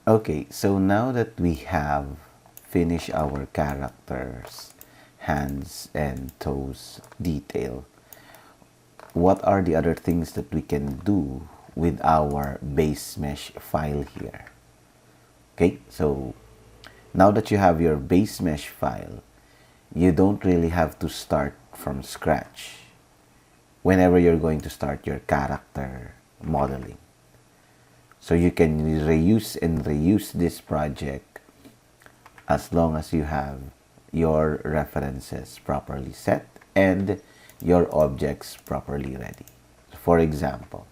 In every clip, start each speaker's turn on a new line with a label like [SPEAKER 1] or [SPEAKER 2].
[SPEAKER 1] Okay, so now that we have finished our characters, hands and toes detail, what are the other things that we can do with our base mesh file here? Okay, so now that you have your base mesh file, you don't really have to start from scratch whenever you're going to start your character modeling. So you can reuse and reuse this project as long as you have your references properly set and your objects properly ready. For example,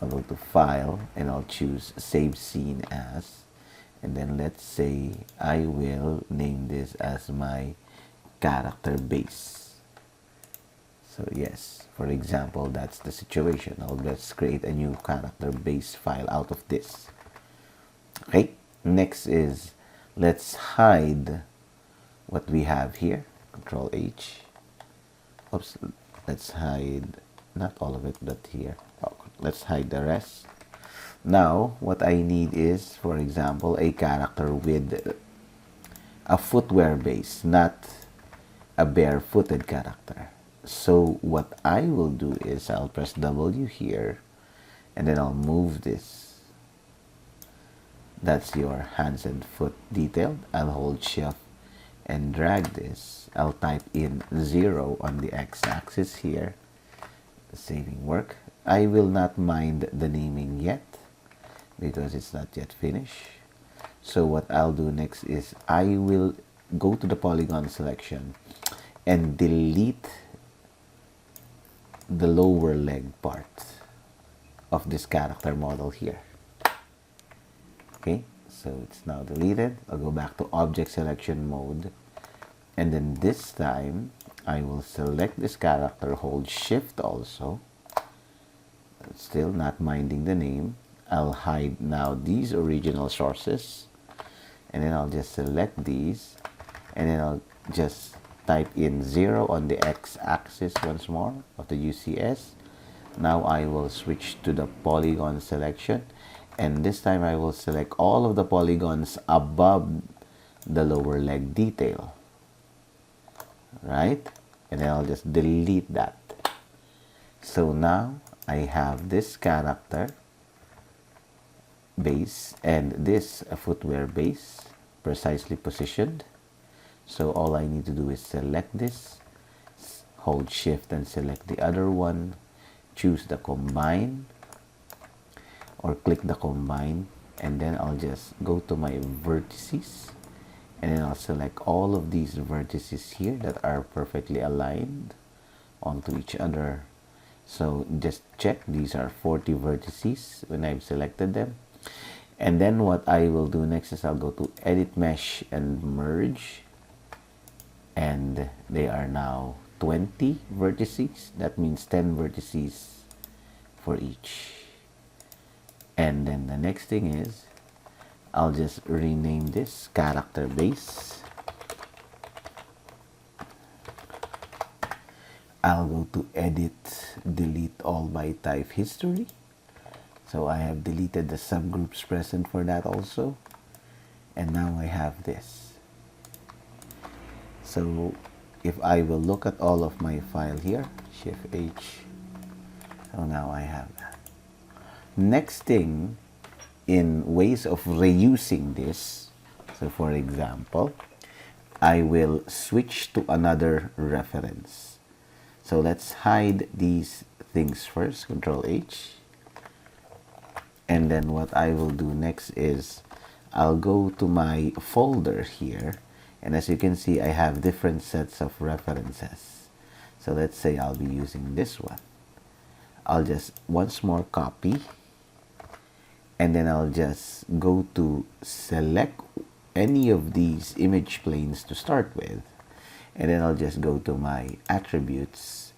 [SPEAKER 1] I'll go to File and I'll choose Save Scene As, and then let's say I will name this as my character base. So yes, for example, that's the situation. I'll just create a new character base file out of this. Okay, next is let's hide what we have here. Control H. Oops, let's hide not all of it, but here. Oh, let's hide the rest. Now, what I need is, for example, a character with a footwear base, not a barefooted character. So what I will do is I'll press W here and then I'll move this. That's your hands and foot detail. I'll hold Shift and drag this. I'll type in 0 on the x-axis here. Saving work. I will not mind the naming yet because it's not yet finished. So what I'll do next is I will go to the polygon selection and delete the lower leg part of this character model here. Okay, so it's now deleted. I'll go back to object selection mode, and then this time I will select this character, hold Shift also, still not minding the name. I'll hide now these original sources, and then I'll just select these, and then I'll just type in 0 on the x-axis once more of the UCS. Now I will switch to the polygon selection, and this time I will select all of the polygons above the lower leg detail, right? And then I'll just delete that. So now I have this character base and this footwear base precisely positioned. So all I need to do is select this, hold Shift and select the other one, choose the combine or click the combine, and then I'll just go to my vertices, and then I'll select all of these vertices here that are perfectly aligned onto each other. So just check, these are 40 vertices when I've selected them. And then what I will do next is I'll go to Edit Mesh and Merge, and they are now 20 vertices. That means 10 vertices for each. And then the next thing is I'll just rename this character base. I'll go to Edit, Delete All by Type History. So I have deleted the subgroups present for that also. And now I have this. So if I will look at all of my file here, Shift H, so now I have that. Next thing, in ways of reusing this, so for example, I will switch to another reference. So let's hide these things first, Control H. And then what I will do next is I'll go to my folder here, and as you can see I have different sets of references. So let's say I'll be using this one. I'll just once more copy, and then I'll just go to select any of these image planes to start with, and then I'll just go to my attributes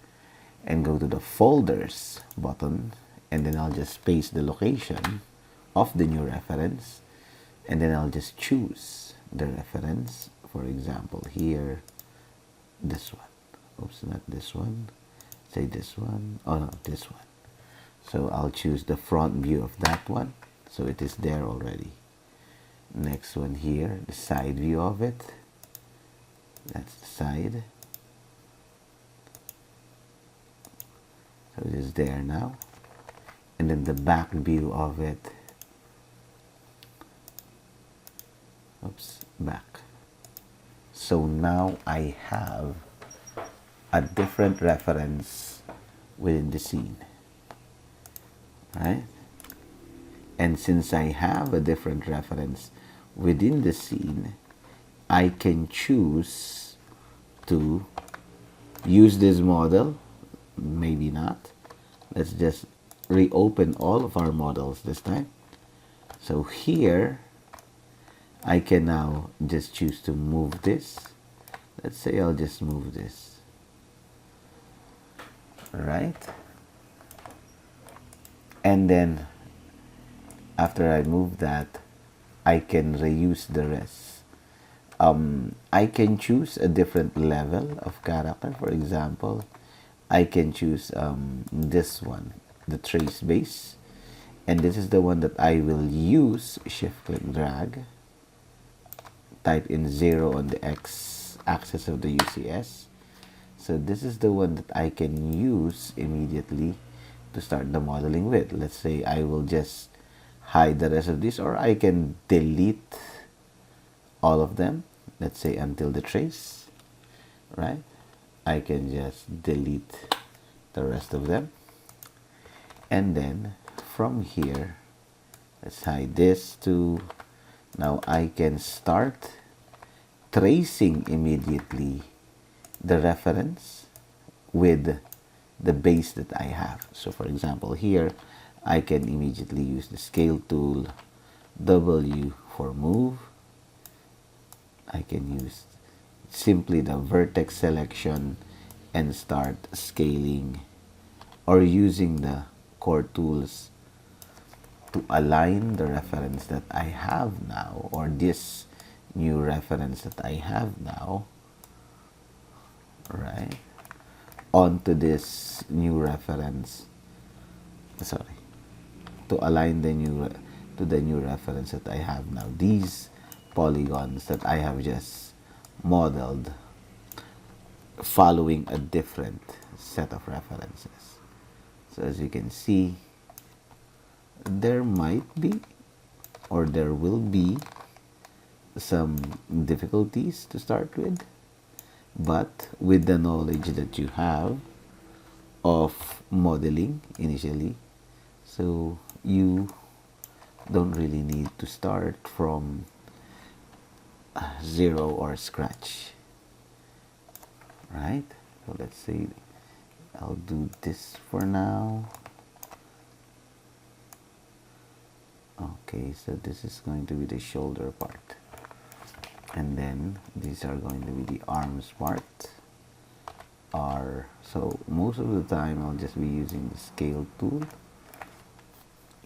[SPEAKER 1] and go to the folders button, and then I'll just paste the location of the new reference, and then I'll just choose the reference. For example, here, this one. Oops, not this one. Say this one. Oh no, this one. So I'll choose the front view of that one. So it is there already. Next one here, the side view of it. That's the side. So it is there now. And then the back view of it. Oops, back. So now I have a different reference within the scene, right? And since I have a different reference within the scene, I can choose to use this model, maybe not. Let's just reopen all of our models this time. So here, I can now just choose to move this. Let's say I'll just move this. Right? And then after I move that, I can reuse the rest. I can choose a different level of character. For example, I can choose this one, the trace base. And this is the one that I will use. Shift click drag. Type in 0 on the x-axis of the UCS. So this is the one that I can use immediately to start the modeling with. Let's say I will just hide the rest of this, or I can delete all of them. Let's say until the trace, right? I can just delete the rest of them. And then from here, let's hide this too. Now I can start tracing immediately the reference with the base that I have. So for example, here I can immediately use the scale tool, W for move. I can use simply the vertex selection and start scaling, or using the core tools to align the reference that I have now, or this new reference that I have now, right, onto this new reference, sorry, to align the new to the new reference that I have now. These polygons that I have just modeled following a different set of references. So as you can see, there might be, or there will be, some difficulties to start with, but with the knowledge that you have of modeling initially, so you don't really need to start from zero or scratch, right? So let's say I'll do this for now. Okay, so this is going to be the shoulder part, and then these are going to be the arms part. So most of the time I'll just be using the scale tool.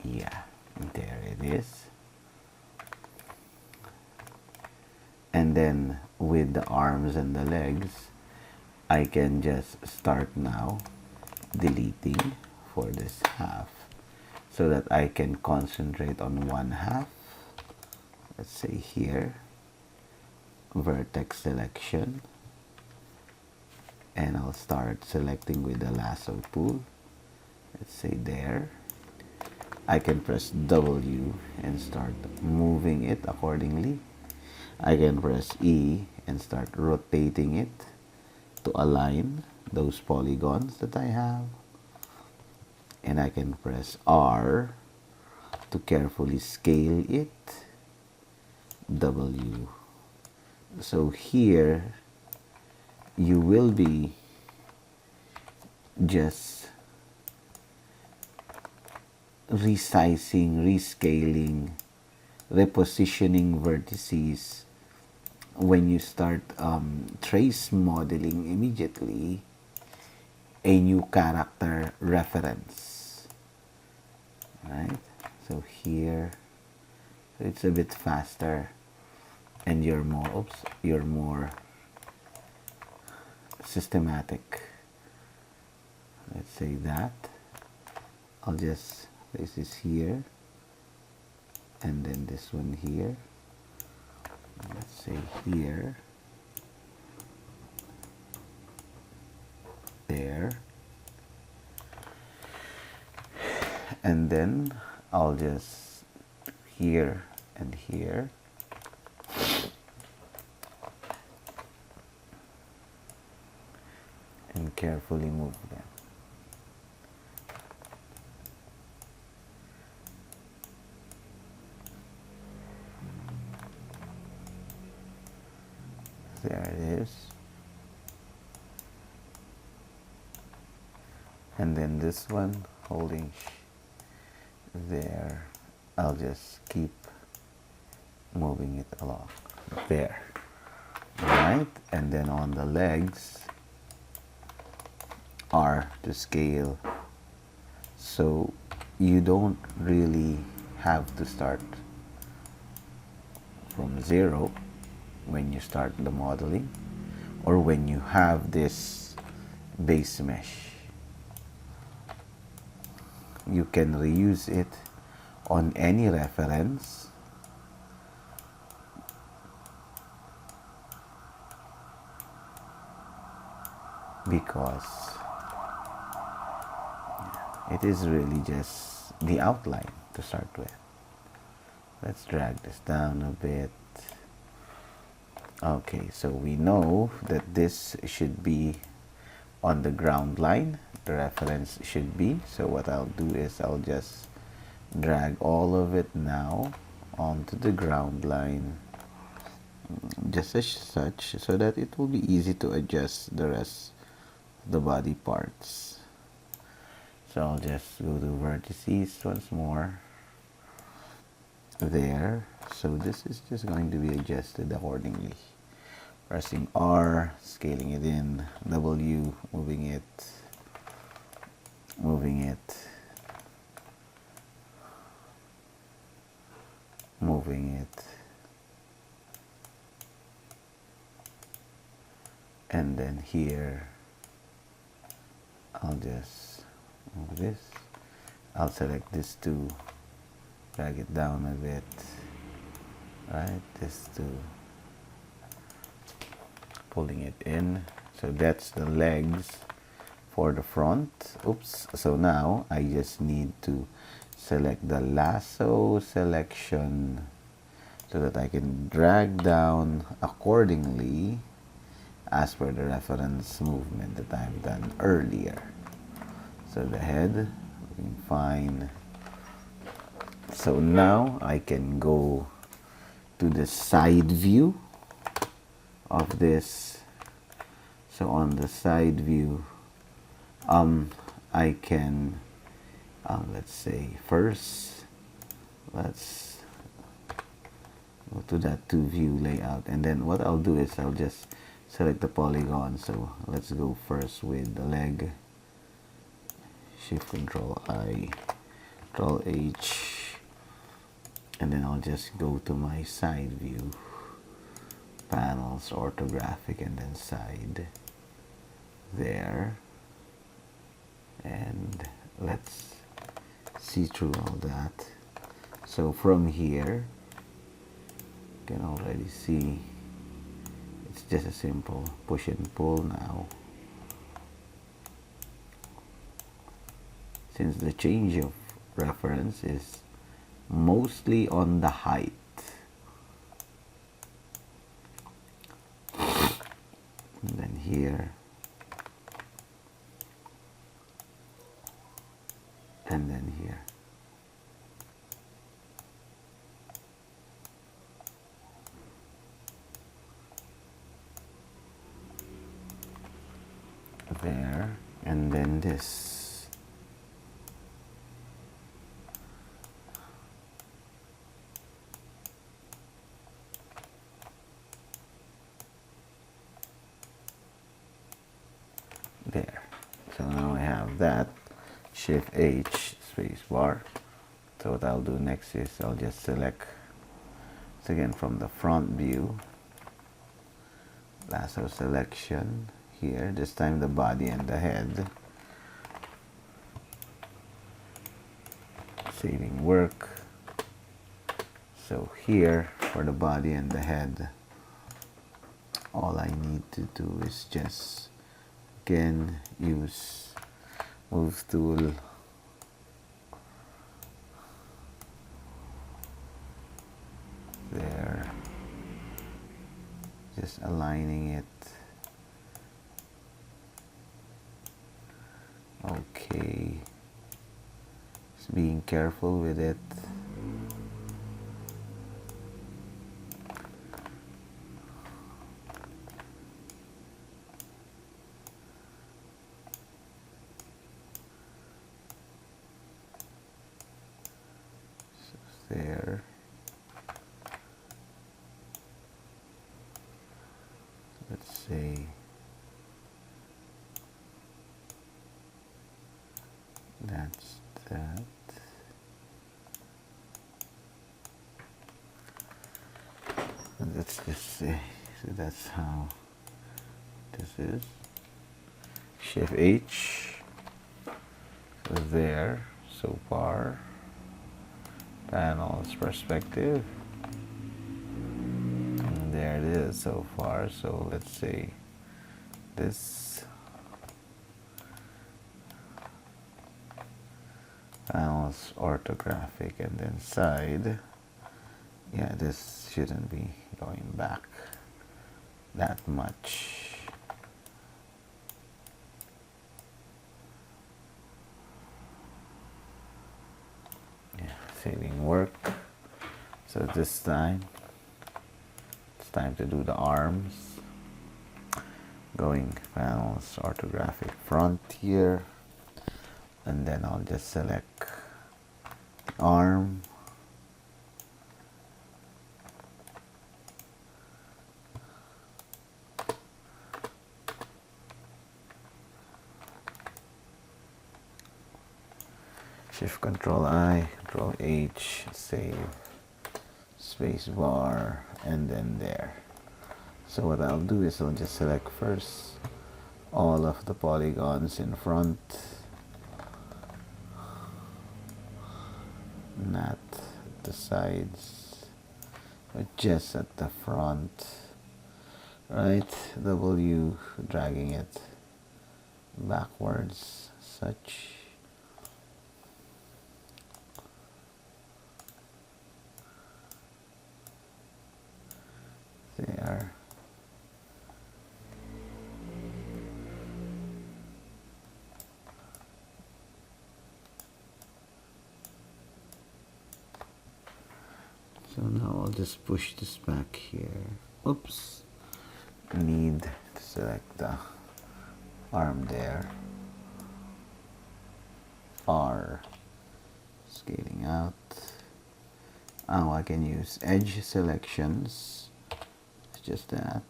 [SPEAKER 1] Yeah, there it is. And then with the arms and the legs, I can just start now deleting for this half, so that I can concentrate on one half. Let's say here, vertex selection, and I'll start selecting with the lasso tool. Let's say there. I can press W and start moving it accordingly. I can press E and start rotating it to align those polygons that I have. And I can press R to carefully scale it. W. So here you will be just resizing, rescaling, repositioning vertices when you start trace modeling immediately a new character reference, right? So here it's a bit faster, and you're more systematic. Let's say that I'll just place this here, and then this one here, let's say here, there, and then I'll just here and here, and carefully move them. There it is. And then this one holding there, I'll just keep moving it along there. Alright, and then on the legs, R to scale. So you don't really have to start from 0 when you start the modeling, or when you have this base mesh. You can reuse it on any reference, because it is really just the outline to start with. Let's drag this down a bit. Okay, so we know that this should be on the ground line, the reference should be. So what I'll do is I'll just drag all of it now onto the ground line, just as such, so that it will be easy to adjust the rest of the body parts. So I'll just go to vertices once more. There. So this is just going to be adjusted accordingly. Pressing R, scaling it in, W, moving it, moving it, moving it, and then here I'll just move this. I'll select this too, drag it down a bit, right, this too, pulling it in. So that's the legs for the front. Oops. So now I just need to select the lasso selection so that I can drag down accordingly as per the reference movement that I've done earlier. So the head, looking fine. So now I can go to the side view of this. So on the side view, I can, let's say first, let's go to that 2-view layout, and then what I'll do is I'll just select the polygon. So let's go first with the leg, Shift Control I, Control H, and then I'll just go to my side view, panels, orthographic, and then side there, and let's see through all that. So from here you can already see it's just a simple push and pull now, since the change of reference is mostly on the height. And then here, and then here. There, and then this. There. So now I have that. Shift H, space bar. So what I'll do next is I'll just select, again from the front view, lasso selection here, this time the body and the head. Saving work. So here for the body and the head, all I need to do is just again use move tool, there, just aligning it. Okay, just being careful with it. There. Let's say that's that. And let's just say, so that's how this is. Shift H. So there, so far. Panels perspective, and there it is so far. So let's say this panels orthographic, and then side, yeah, this shouldn't be going back that much. Saving work. So this time it's time to do the arms. Going panels orthographic front here, and then I'll just select the arm, Shift Control I, Control H, save, space bar, and then there. So what I'll do is I'll just select first all of the polygons in front, not the sides, but just at the front, right? W, dragging it backwards, such. There. So now I'll just push this back here. Oops. Need to select the arm there. R. Scaling out. Now I can use edge selections. Just that,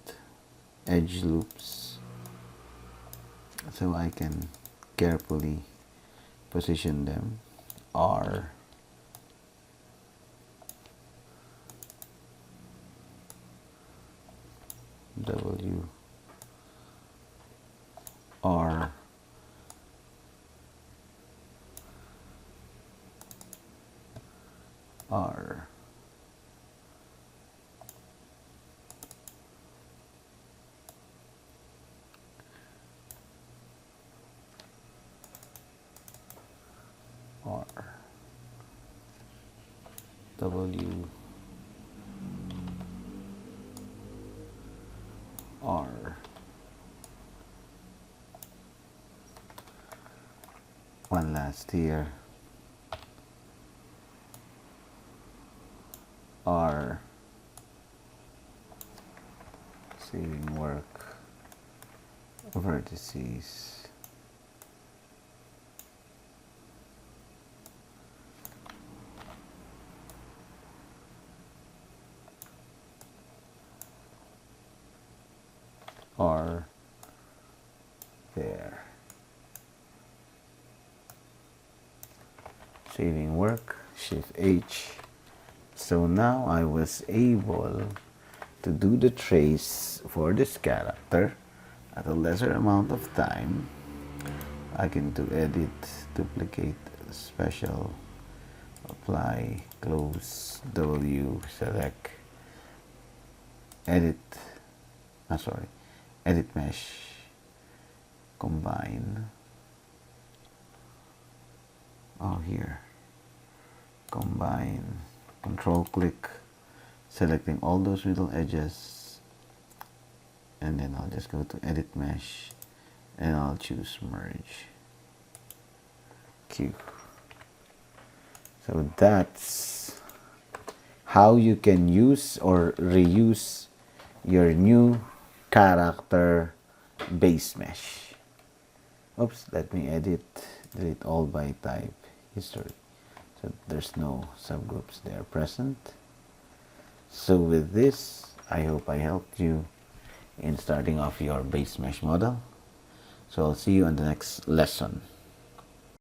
[SPEAKER 1] edge loops, so I can carefully position them. R, W, R, R. R, W, R. One last here. R. Saving work. Vertices. R there. Saving work, Shift H. So now I was able to do the trace for this character at a lesser amount of time. I can do edit, duplicate, special, apply, close, W, select, edit, sorry, edit mesh, combine, here, combine, control click, selecting all those middle edges, and then I'll just go to edit mesh and I'll choose merge Q. So that's how you can use or reuse your new character base mesh. Oops, let me delete all by type history. So there's no subgroups there present. So with this, I hope I helped you in starting off your base mesh model. So I'll see you on the next lesson.